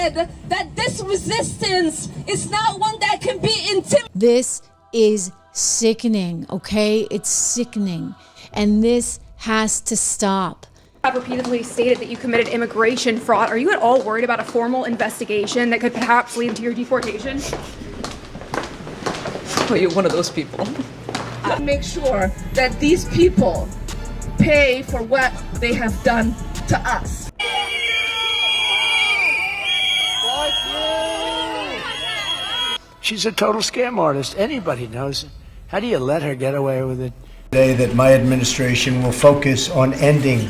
decided that this resistance is not one that can be intimidated. This is sickening, okay? It's sickening. And this has to stop. Have repeatedly stated that you committed immigration fraud. Are you at all worried about a formal investigation that could perhaps lead to your deportation? Well, you're one of those people. Make sure that these people pay for what they have done to us. She's a total scam artist. Anybody knows it. How do you let her get away with it? Today that my administration will focus on ending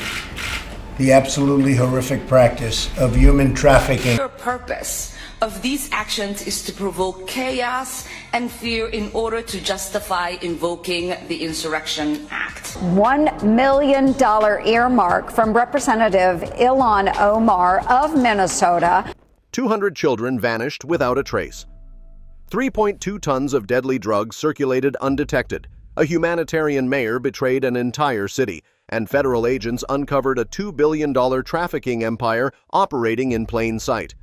the absolutely horrific practice of human trafficking. The purpose of these actions is to provoke chaos and fear in order to justify invoking the Insurrection Act. $1 million earmark from Representative Ilhan Omar of Minnesota. 200 children vanished without a trace. 3.2 tons of deadly drugs circulated undetected. A humanitarian mayor betrayed an entire city, and federal agents uncovered a $2 billion trafficking empire operating in plain sight.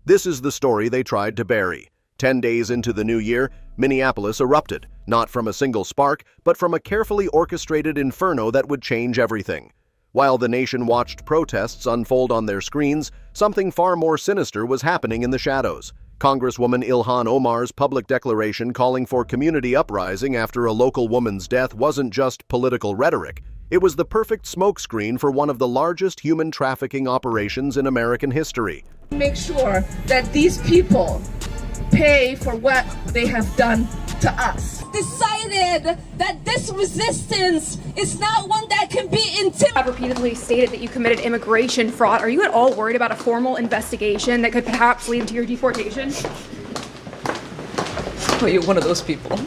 This is the story they tried to bury. 10 days into the new year, Minneapolis erupted, not from a single spark, but from a carefully orchestrated inferno that would change everything. While the nation watched protests unfold on their screens, something far more sinister was happening in the shadows. Congresswoman Ilhan Omar's public declaration calling for community uprising after a local woman's death wasn't just political rhetoric. It was the perfect smokescreen for one of the largest human trafficking operations in American history. Make sure that these people pay for what they have done to us. Decided that this resistance is not one that can be intimidated. Have repeatedly stated that you committed immigration fraud. Are you at all worried about a formal investigation that could perhaps lead to your deportation? Well, you're one of those people.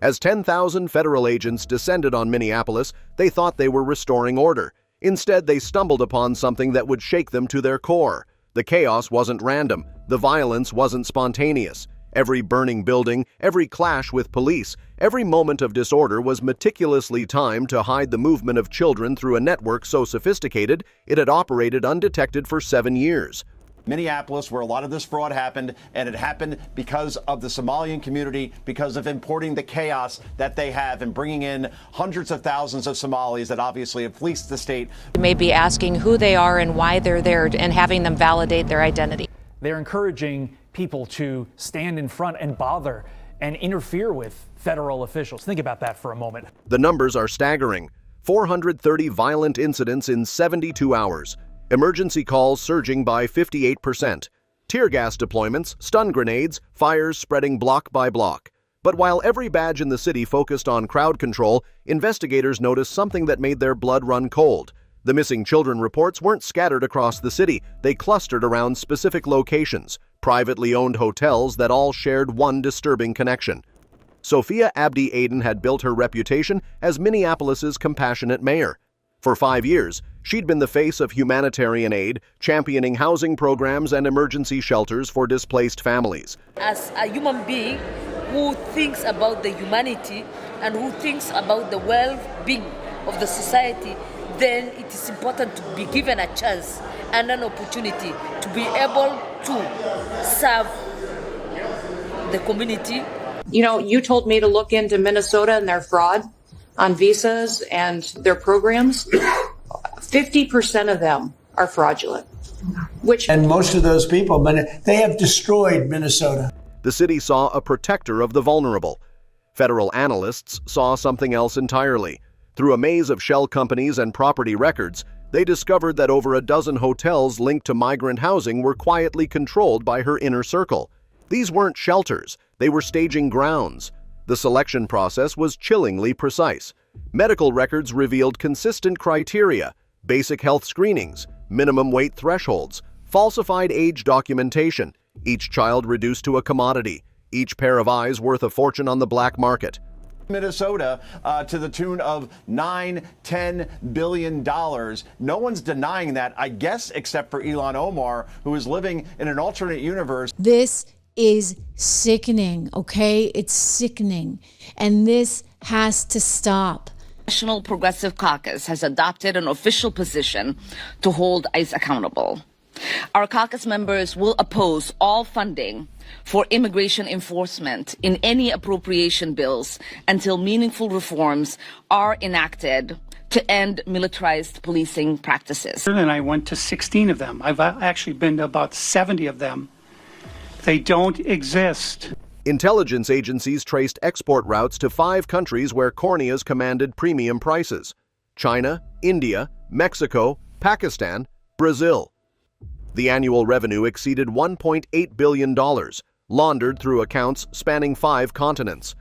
As 10,000 federal agents descended on Minneapolis, they thought they were restoring order. Instead, they stumbled upon something that would shake them to their core. The chaos wasn't random. The violence wasn't spontaneous. Every burning building, every clash with police, every moment of disorder was meticulously timed to hide the movement of children through a network so sophisticated it had operated undetected for 7 years. Minneapolis, where a lot of this fraud happened, and it happened because of the Somalian community, because of importing the chaos that they have and bringing in hundreds of thousands of Somalis that obviously have fleeced the state. You may be asking who they are and why they're there and having them validate their identity. They're encouraging people to stand in front and bother and interfere with federal officials. Think about that for a moment. The numbers are staggering. 430 violent incidents in 72 hours. Emergency calls surging by 58%. Tear gas deployments, stun grenades, fires spreading block by block. But while every badge in the city focused on crowd control, investigators noticed something that made their blood run cold. The missing children reports weren't scattered across the city. They clustered around specific locations, privately owned hotels that all shared one disturbing connection. Sophia Abdi Aden had built her reputation as Minneapolis's compassionate mayor. For 5 years, she'd been the face of humanitarian aid, championing housing programs and emergency shelters for displaced families. As a human being who thinks about the humanity and who thinks about the well-being of the society, then it is important to be given a chance and an opportunity to be able to serve the community. You know, you told me to look into Minnesota and their fraud on visas and their programs. 50% of them are fraudulent. And most of those people, but they have destroyed Minnesota. The city saw a protector of the vulnerable. Federal analysts saw something else entirely. Through a maze of shell companies and property records, they discovered that over a dozen hotels linked to migrant housing were quietly controlled by her inner circle. These weren't shelters, they were staging grounds. The selection process was chillingly precise. Medical records revealed consistent criteria, basic health screenings, minimum weight thresholds, falsified age documentation, each child reduced to a commodity, each pair of eyes worth a fortune on the black market. Minnesota to the tune of $9–10 billion. No one's denying that, I guess, except for Ilhan Omar, who is living in an alternate universe. This is sickening, okay? It's sickening. And this has to stop. National Progressive Caucus has adopted an official position to hold ICE accountable. Our caucus members will oppose all funding for immigration enforcement in any appropriation bills until meaningful reforms are enacted to end militarized policing practices. And I went to 16 of them. I've actually been to about 70 of them. They don't exist. Intelligence agencies traced export routes to 5 countries where corneas commanded premium prices: China, India, Mexico, Pakistan, Brazil. The annual revenue exceeded $1.8 billion, laundered through accounts spanning 5 continents.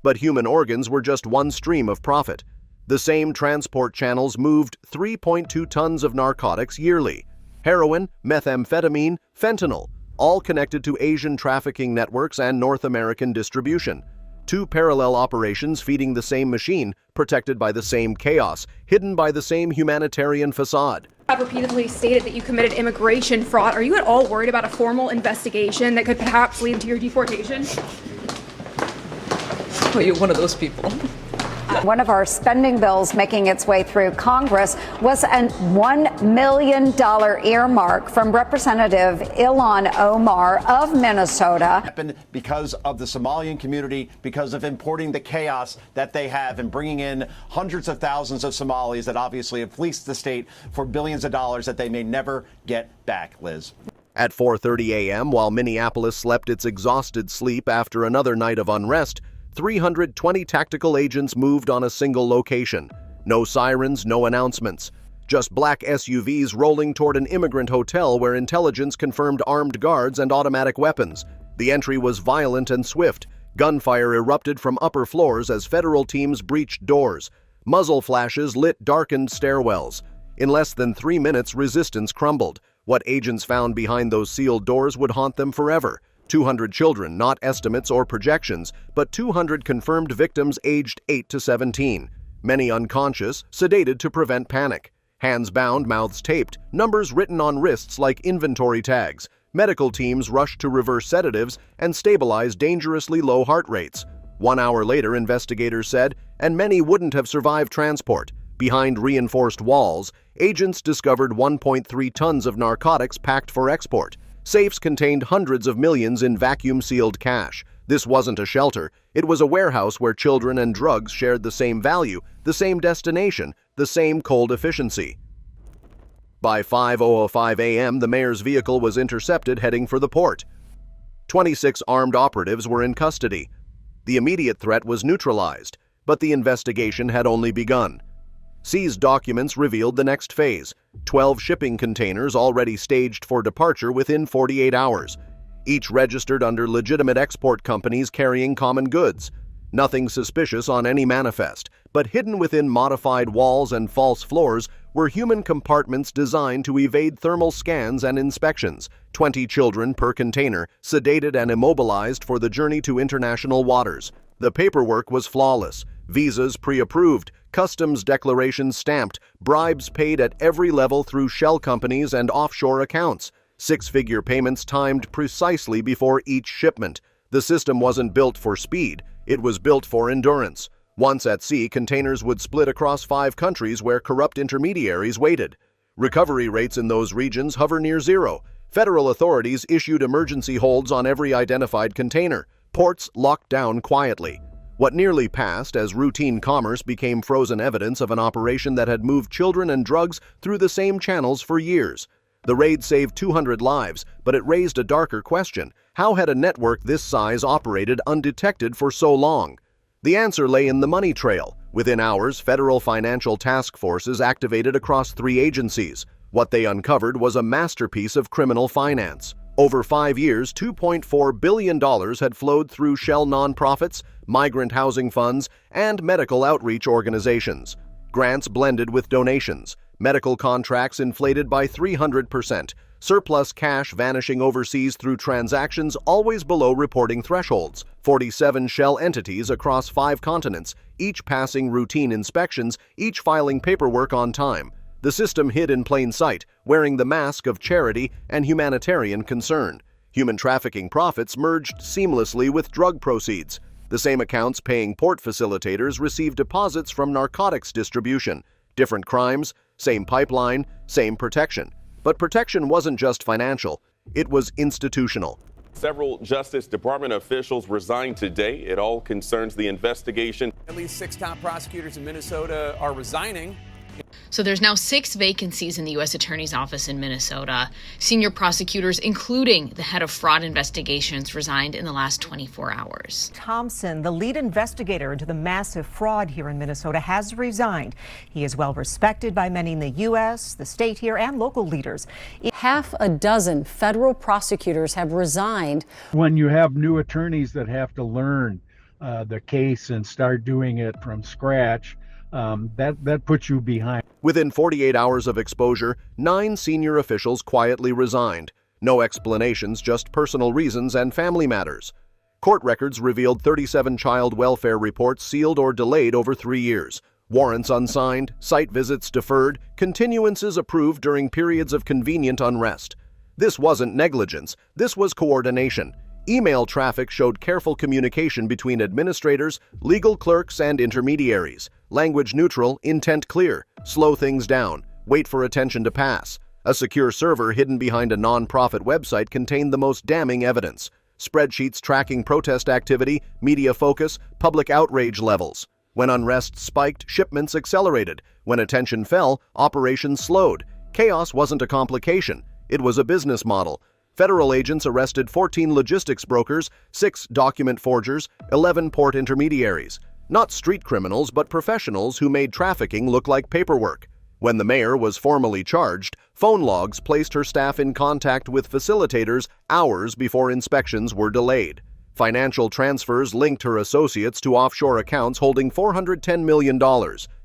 But human organs were just one stream of profit. The same transport channels moved 3.2 tons of narcotics yearly: heroin, methamphetamine, fentanyl, all connected to Asian trafficking networks and North American distribution. 2 parallel operations feeding the same machine, protected by the same chaos, hidden by the same humanitarian facade. Have repeatedly stated that you committed immigration fraud. Are you at all worried about a formal investigation that could perhaps lead to your deportation? Oh, you're one of those people. One of our spending bills making its way through Congress was a $1 million earmark from Representative Ilhan Omar of Minnesota. Happened because of the Somalian community, because of importing the chaos that they have and bringing in hundreds of thousands of Somalis that obviously have fleeced the state for billions of dollars that they may never get back, Liz. At 4:30 a.m., while Minneapolis slept its exhausted sleep after another night of unrest, 320 tactical agents moved on a single location. No sirens, no announcements. Just black SUVs rolling toward an immigrant hotel where intelligence confirmed armed guards and automatic weapons. The entry was violent and swift. Gunfire erupted from upper floors as federal teams breached doors. Muzzle flashes lit darkened stairwells. In less than 3 minutes, resistance crumbled. What agents found behind those sealed doors would haunt them forever. 200 children, not estimates or projections, but 200 confirmed victims aged 8 to 17. Many unconscious, sedated to prevent panic. Hands bound, mouths taped, numbers written on wrists like inventory tags. Medical teams rushed to reverse sedatives and stabilize dangerously low heart rates. 1 hour later, investigators said, and many wouldn't have survived transport. Behind reinforced walls, agents discovered 1.3 tons of narcotics packed for export. Safes contained hundreds of millions in vacuum-sealed cash. This wasn't a shelter. It was a warehouse where children and drugs shared the same value, the same destination, the same cold efficiency. By 5:05 a.m., the mayor's vehicle was intercepted heading for the port. 26 armed operatives were in custody. The immediate threat was neutralized, but the investigation had only begun. Seized documents revealed the next phase: 12 shipping containers already staged for departure within 48 hours, each registered under legitimate export companies carrying common goods. Nothing suspicious on any manifest, but hidden within modified walls and false floors were human compartments designed to evade thermal scans and inspections. 20 children per container, sedated and immobilized for the journey to international waters. The paperwork was flawless. Visas pre-approved, customs declarations stamped, bribes paid at every level through shell companies and offshore accounts. 6-figure payments timed precisely before each shipment. The system wasn't built for speed, it was built for endurance. Once at sea, containers would split across 5 countries where corrupt intermediaries waited. Recovery rates in those regions hover near zero. Federal authorities issued emergency holds on every identified container. Ports locked down quietly. What nearly passed as routine commerce became frozen evidence of an operation that had moved children and drugs through the same channels for years. The raid saved 200 lives, but it raised a darker question. How had a network this size operated undetected for so long? The answer lay in the money trail. Within hours, federal financial task forces activated across 3 agencies. What they uncovered was a masterpiece of criminal finance. Over 5 years, $2.4 billion had flowed through shell nonprofits, migrant housing funds, and medical outreach organizations. Grants blended with donations, medical contracts inflated by 300%, surplus cash vanishing overseas through transactions always below reporting thresholds, 47 shell entities across 5 continents, each passing routine inspections, each filing paperwork on time. The system hid in plain sight, wearing the mask of charity and humanitarian concern. Human trafficking profits merged seamlessly with drug proceeds. The same accounts paying port facilitators received deposits from narcotics distribution. Different crimes, same pipeline, same protection. But protection wasn't just financial, it was institutional. Several Justice Department officials resigned today. It all concerns the investigation. At least 6 top prosecutors in Minnesota are resigning. So there's now 6 vacancies in the U.S. Attorney's Office in Minnesota. Senior prosecutors, including the head of fraud investigations, resigned in the last 24 hours. Thompson, the lead investigator into the massive fraud here in Minnesota, has resigned. He is well respected by many in the U.S., the state here, and local leaders. Half a dozen federal prosecutors have resigned. When you have new attorneys that have to learn the case and start doing it from scratch, that puts you behind. Within 48 hours of exposure, 9 senior officials quietly resigned. No explanations, just personal reasons and family matters. Court records revealed 37 child welfare reports sealed or delayed over 3 years. Warrants unsigned, site visits deferred, continuances approved during periods of convenient unrest. This wasn't negligence, this was coordination. Email traffic showed careful communication between administrators, legal clerks, and intermediaries. Language neutral, intent clear. Slow things down. Wait for attention to pass. A secure server hidden behind a non-profit website contained the most damning evidence. Spreadsheets tracking protest activity, media focus, public outrage levels. When unrest spiked, shipments accelerated. When attention fell, operations slowed. Chaos wasn't a complication. It was a business model. Federal agents arrested 14 logistics brokers, 6 document forgers, 11 port intermediaries. Not street criminals, but professionals who made trafficking look like paperwork. When the mayor was formally charged, phone logs placed her staff in contact with facilitators hours before inspections were delayed. Financial transfers linked her associates to offshore accounts holding $410 million.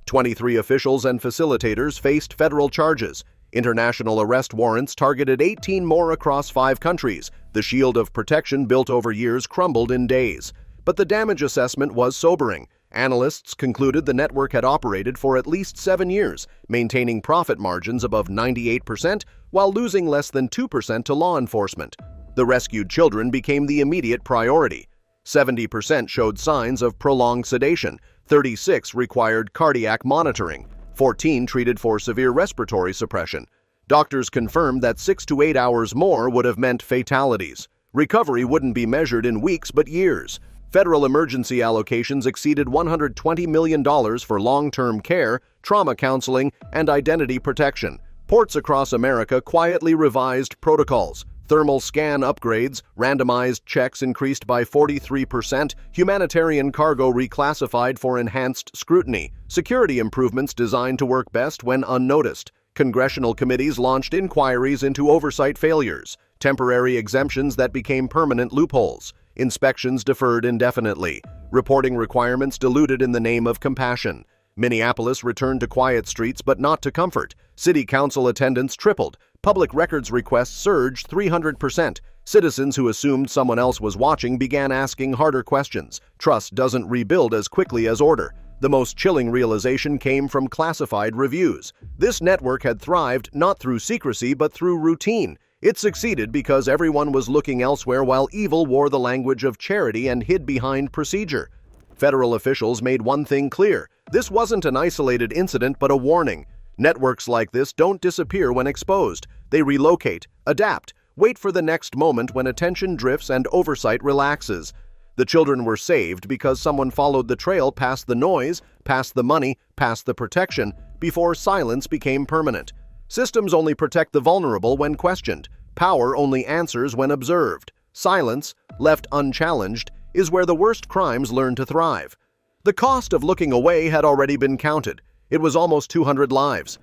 23 officials and facilitators faced federal charges. International arrest warrants targeted 18 more across 5 countries. The shield of protection built over years crumbled in days. But the damage assessment was sobering. Analysts concluded the network had operated for at least 7 years, maintaining profit margins above 98% while losing less than 2% to law enforcement. The rescued children became the immediate priority. 70% showed signs of prolonged sedation, 36 required cardiac monitoring, 14 treated for severe respiratory suppression. Doctors confirmed that 6 to 8 hours more would have meant fatalities. Recovery wouldn't be measured in weeks but years. Federal emergency allocations exceeded $120 million for long-term care, trauma counseling, and identity protection. Ports across America quietly revised protocols. Thermal scan upgrades, randomized checks increased by 43%, humanitarian cargo reclassified for enhanced scrutiny, security improvements designed to work best when unnoticed. Congressional committees launched inquiries into oversight failures, temporary exemptions that became permanent loopholes, inspections deferred indefinitely, reporting requirements diluted in the name of compassion. Minneapolis returned to quiet streets but not to comfort. City council attendance tripled. Public records requests surged 300%. Citizens who assumed someone else was watching began asking harder questions. Trust doesn't rebuild as quickly as order. The most chilling realization came from classified reviews. This network had thrived not through secrecy but through routine. It succeeded because everyone was looking elsewhere while evil wore the language of charity and hid behind procedure. Federal officials made one thing clear. This wasn't an isolated incident but a warning. Networks like this don't disappear when exposed. They relocate, adapt, wait for the next moment when attention drifts and oversight relaxes. The children were saved because someone followed the trail past the noise, past the money, past the protection, before silence became permanent. Systems only protect the vulnerable when questioned. Power only answers when observed. Silence, left unchallenged, is where the worst crimes learn to thrive. The cost of looking away had already been counted. It was almost 200 lives.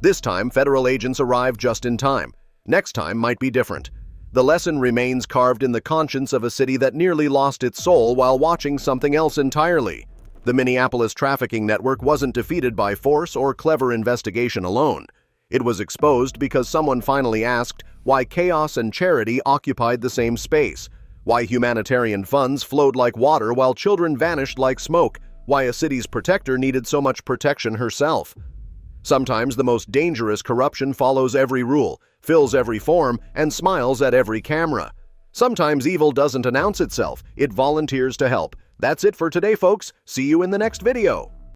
This time, federal agents arrived just in time. Next time might be different. The lesson remains carved in the conscience of a city that nearly lost its soul while watching something else entirely. The Minneapolis trafficking network wasn't defeated by force or clever investigation alone. It was exposed because someone finally asked why chaos and charity occupied the same space, why humanitarian funds flowed like water while children vanished like smoke, why a city's protector needed so much protection herself. Sometimes the most dangerous corruption follows every rule, fills every form, and smiles at every camera. Sometimes evil doesn't announce itself, it volunteers to help. That's it for today, folks. See you in the next video.